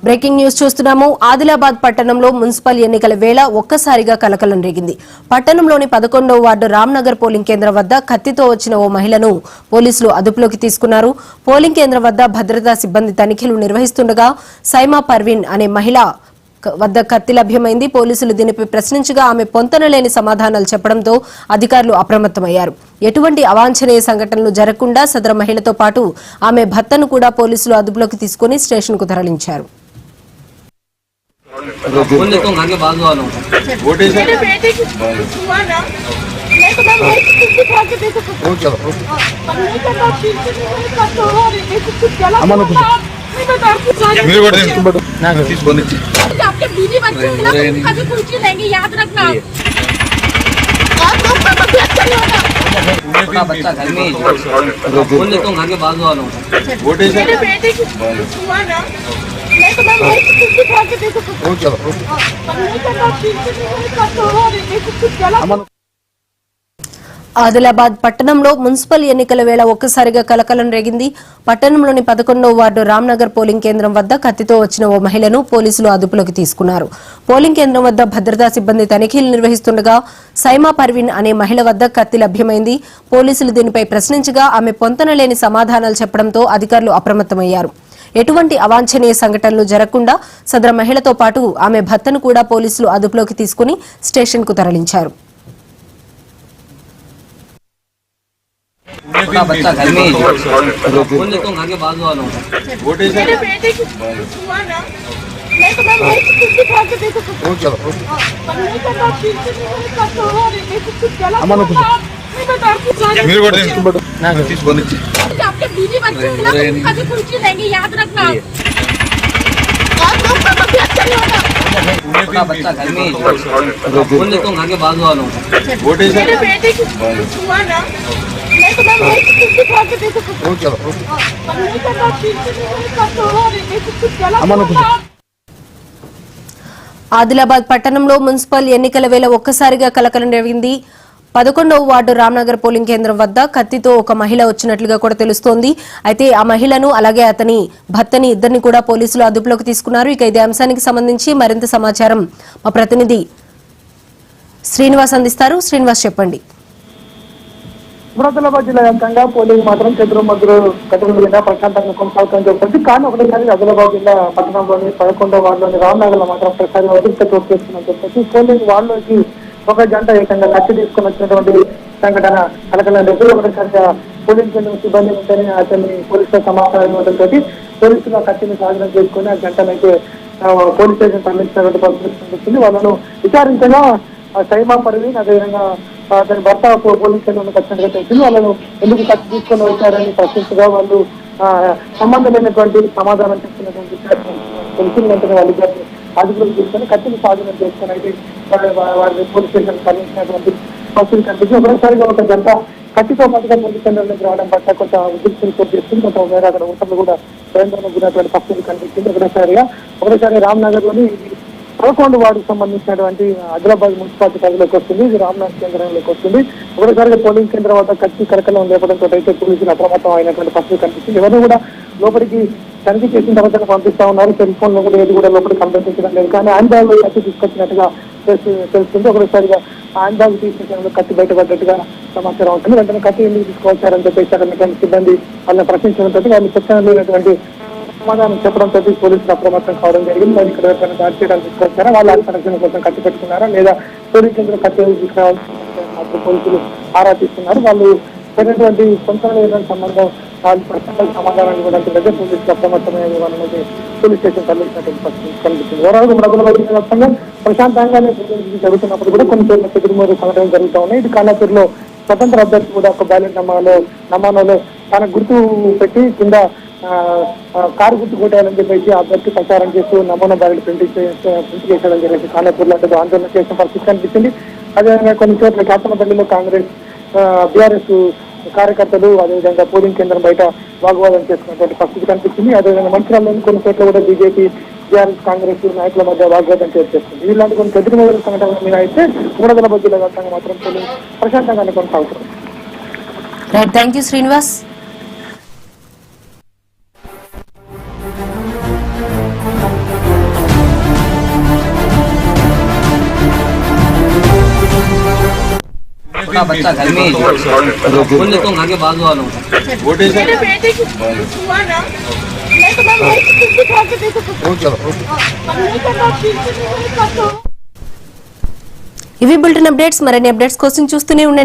Breaking news చూస్తున్నాము. ఆదిలాబాద్ పట్టణంలో municipal ఎన్నికల వేళ ఒక్కసారిగా కలకలం రేగింది. పట్టణంలోని 11వ వార్డు రామ్నగర్ పోలింగ్ కేంద్రం వద్ద కత్తితో వచ్చిన ఓ మహిళను పోలీసులు అదుపులోకి తీసుకున్నారు. పోలింగ్ కేంద్రం వద్ద భద్రతా సిబ్బంది తనిఖీలు నిర్వహిస్తుండగా సైమా పర్వీన్ అనే మహిళ వద్ద కత్తి లభ్యమైంది. పోలీసులు దీనిపై ప్రశ్నించగా ఆమె పొంతనలేని సమాధానాలు చెప్పడంతో అధికారులు అప్రమత్తమయ్యారు. ఎటువంటి అవాంఛనీయ సంఘటనలు జరగకుండా సదరు మహిళతో పాటు ఆమె భర్తను కూడా పోలీసులు అదుపులోకి తీసుకుని స్టేషన్కు తరలించారు. आपके बीवी बच्चे कभी कुर्सी लेंगे याद रखना। अपना बच्चा घर में बोल देता हूँ घर के बाजू वालों मेरे बेटे की हुआ ना मैं तो मैं कुर्सी खा के देखो ఆదిలాబాద్ పట్టణంలో మున్సిపల్ ఎన్నికల వేళ ఒక్కసారిగా కలకలం రేగింది. పట్టణంలోని 11వ వార్డు రామ్నగర్ పోలింగ్ కేంద్రం వద్ద కత్తితో వచ్చిన ఓ మహిళను పోలీసులు అదుపులోకి తీసుకున్నారు. పోలింగ్ కేంద్రం వద్ద భద్రతా సిబ్బంది తనిఖీలు నిర్వహిస్తుండగా సైమా పర్వీన్ అనే మహిళ వద్ద కత్తి లభ్యమైంది. పోలీసులు దీనిపై ప్రశ్నించగా ఆమె పొంతనలేని సమాధానాలు చెప్పడంతో అధికారులు అప్రమత్తమయ్యారు. ఎటువంటి అవాంఛనీయ సంఘటనలు జరగకుండా సదరు మహిళతో పాటు ఆమె భర్తను కూడా పోలీసులు అదుపులోకి తీసుకుని స్టేషన్కు తరలించారు. अपना बच्चा घर में बोल देता हूँ घर के बाजू वालों मेरे बेटे की हुआ ना मैं तो मैं कुर्सी खा के देखो आपके बीवी बच्चे कभी कुर्सी लेंगे याद रखना। अपना बच्चा घर में बोल देता हूँ घर के बाजू वालों मेरे बेटे की हुआ ना मैं तो मैं कुर्सी खा के देखो ఆదిలాబాద్ పట్టణంలో మున్సిపల్ ఎన్నికల వేళ ఒక్కసారిగా కలకలం రేగింది. 11వ వార్డు రామ్నగర్ పోలింగ్ కేంద్రం వద్ద కత్తితో ఒక మహిళ వచ్చినట్లుగా కూడా తెలుస్తోంది. అయితే ఆ మహిళను అలాగే అతని భర్తని ఇద్దరిని కూడా పోలీసులు అదుపులోకి తీసుకున్నారు. ఇక ఇదే అంశానికి సంబంధించి మరింత సమాచారం మా ప్రతినిధి శ్రీనివాస్ అందిస్తారు. శ్రీనివాస్, చెప్పండి. ఆదిలాబాద్ జిల్లా వ్యాప్తంగా పోలింగ్ మాత్రం చెదురుమదురు కట్టుబడిగా ప్రశాంతంగా కొనసాగుతుందని చెప్తుంది. కానీ ఒకటేసారి ఆదిలాబాద్ జిల్లా పట్టణంలోని 11వ వార్డులోని రామ్నగర్ లో మాత్రం ప్రసారం అధిక చోటు చేసుకుందని చెప్పేసి పోలింగ్ వార్డులోకి ఒక గంట ఏకంగా కత్తి తీసుకుని వచ్చినటువంటి సంఘటన కలకలం రేపు. ఒకటేసారిగా పోలింగ్ కేంద్రం సిబ్బంది ఉంటేనే అతన్ని పోలీసుల సమాచారం ఇవ్వడంతో పోలీసులు ఆ కత్తిని సాధన చేసుకుని ఆ గంటనైతే పోలీస్ స్టేషన్ తరలించినటువంటి పరిస్థితి కనిపిస్తుంది. వాళ్ళను విచారించగా సైమా పర్వీన్ అదేవిధంగా అతని భర్త పోలీస్ కేంద్రంలోకి వచ్చినట్టుగా తెలిసింది. వాళ్ళను ఎందుకు కత్తి తీసుకొని వచ్చారని ప్రశ్నించగా వాళ్ళు సంబంధం లేనటువంటి సమాధానం చెప్తున్నటువంటి తెలిసిన వెంటనే వాళ్ళు అదుపులోకి తీసుకొని కత్తిని స్వాధీనం చేసుకుని అయితే వారి పోలీస్ స్టేషన్ తరలించినటువంటి పరిస్థితి కనిపించి ఒకసారిగా ఒక గంట కత్తితో పాటుగా పోలీస్ కేంద్రంలోకి రావడం పట్ల కొంత ఉద్రిక్తలు చోటు చేస్తుంది. కొంత మేర అక్కడ ఓటర్లు కూడా భయంకరంగా గురైనటువంటి పరిస్థితి కనిపించింది. ఒకటేసారి రామ్నగర్ లోని 11వ వార్డుకు సంబంధించినటువంటి ఆదిలాబాద్ మున్సిపాలిటీ పరిధిలోకి వస్తుంది. ఇది రామ్నగర్ కేంద్రంలోకి వస్తుంది. ఒకసారిగా పోలింగ్ కేంద్రం వద్ద కత్తి కలకలం లేపడంతో అయితే పోలీసులు అప్రమత్తం అయినటువంటి పరిస్థితి కనిపిస్తుంది. ఎవరు కూడా లోపలికి తనిఖీ చేసిన తర్వాత పంపిస్తా ఉన్నారు. సెల్ ఫోన్ లో కూడా ఏది కూడా లోపలికి సందర్శించడం లేదు. కానీ హ్యాండ్ బ్యాగ్ లో కత్తి తీసుకొచ్చినట్టుగా తెలుస్తుంది. ఒకసారిగా హ్యాండ్ బ్యాగ్ తీసుకొచ్చిన కత్తి బయటపడ్డట్టుగా సమాచారం ఉంటుంది. వెంటనే కత్తి ఎందుకు తీసుకొచ్చారని చెప్పేసి అక్కడ సిబ్బంది వాళ్ళని ప్రశ్నించడంతో వాళ్ళు చర్చన లేనటువంటి సమాధానం చెప్పడంతో పోలీసులు అప్రమత్తం కావడం జరిగింది. మరి ఇక్కడ ఎవరికైనా దాడి చేయడానికి తీసుకొచ్చారా, వాళ్ళ సంరక్షణ కోసం కత్తి పెట్టుకున్నారా లేదా పోలీస్ కేంద్రం కత్తి తీసుకురావాల్సి పోలీసులు ఆరా తీస్తున్నారు. వాళ్ళు జరిగినటువంటి సొంత సంబంధం వాళ్ళు ప్రశ్నలకు సమాధానం ఇవ్వడానికి పోలీసులు అప్రమత్తమైన వాళ్ళని పోలీస్ స్టేషన్ తరలించినటువంటి పరిస్థితి కనిపిస్తుంది. ఆదిలాబాద్ వ్యాప్తంగా ప్రశాంతంగానే జరుగుతున్నప్పుడు కూడా కొన్ని చోట్ల చెదురుమదురు సంఘటనలు జరుగుతూ ఉన్నాయి. ఇది కాలాపూర్లో స్వతంత్ర అభ్యర్థి కూడా ఒక బ్యాలెట్ నమూనాలో తన గుర్తు పెట్టి కింద కారు గుర్తు కొట్టాలని చెప్పేసి అభ్యర్థి ప్రచారం చేస్తూ నమూనా బ్యాలెట్ ప్రింట్ చేసేయడం జరిగింది. కాలాపూర్లో ఆందోళన చేసిన పరిస్థితి కనిపించింది. అదేవిధంగా కొన్ని చోట్ల కాతనపల్లిలో కాంగ్రెస్ బీఆర్ఎస్ కార్యకర్తలు అదేవిధంగా పోలింగ్ కేంద్రం బయట వాగ్వాదం చేసుకున్నటువంటి పరిస్థితి కనిపించింది. అదేవిధంగా మంచిర్యాలలోని కొన్ని చోట్ల కూడా బీజేపీ బీఆర్ఎస్ కాంగ్రెస్ నాయకుల మధ్య వాగ్వాదం చేస్తుంది. ఇలాంటి కొన్ని చెదురుమదురు సంఘటనల మీద అయితే ఆదిలాబాద్ జిల్లా వ్యాప్తంగా మాత్రం పోలింగ్ ప్రశాంతంగానే కొనసాగుతుంది. Right, thank you Srinivas. छोटा बच्चा घर में ही बोल देता हूँ घर के बाजू वालों को। मेरे बेटे की हुआ ना, नहीं तो मैं वहीं से दिखा के देखो नहीं करना, ठीक से नहीं करता। ఇవి బులెటిన్ అప్డేట్స్. మరిన్ని అప్డేట్స్ కోసం చూస్తూనే ఉండండి.